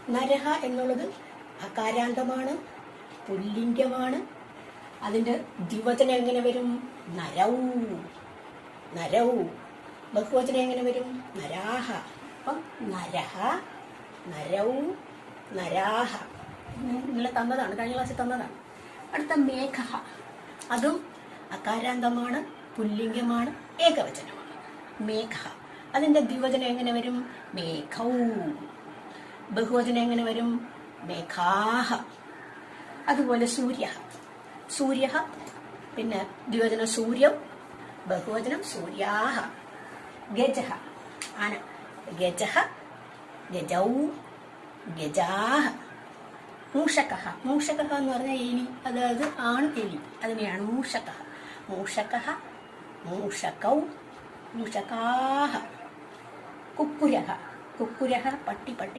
നരഹ എന്നുള്ളത് അകാരാന്തമാണ്, പുല്ലിംഗമാണ്. അതിൻ്റെ ദ്വിവചനം എങ്ങനെ വരും? നരൗ. നരൗ. ബഹുവചനം എങ്ങനെ വരും? നരാഹ. അപ്പം നരഹ, നരൗ, നരാഹ. ഇന്നലെ തന്നതാണ്, കഴിഞ്ഞ ക്ലാസ്സിൽ തന്നതാണ്. അടുത്ത മേഘ. അതും അകാരാന്തമാണ്, പുല്ലിംഗമാണ്, ഏകവചനമാണ്. മേഘ. അതിൻ്റെ ദ്വിവചനം എങ്ങനെ വരും? മേഘൗ. ബഹുവചനം എങ്ങനെ വരും? മേഘാഹ. അതുപോലെ സൂര്യ. സൂര്യ, പിന്നെ ദ്വിവചനം സൂര്യൗ, ബഹുവചനം സൂര്യാഹ. ഗജഃ, ആന. ഗജഃ, ഗജൗ, ഗജാഹ. മൂഷകഃ. മൂഷകഃ എന്ന് പറഞ്ഞാൽ എലി, അതായത് ആണ് എലി, അതിനെയാണ് മൂഷകഃ. മൂഷകഃ, മൂഷകൗ, മൂഷകാഹ. കുക്കുരഃ. കുക്കുരഃ, പട്ടി, പട്ടി.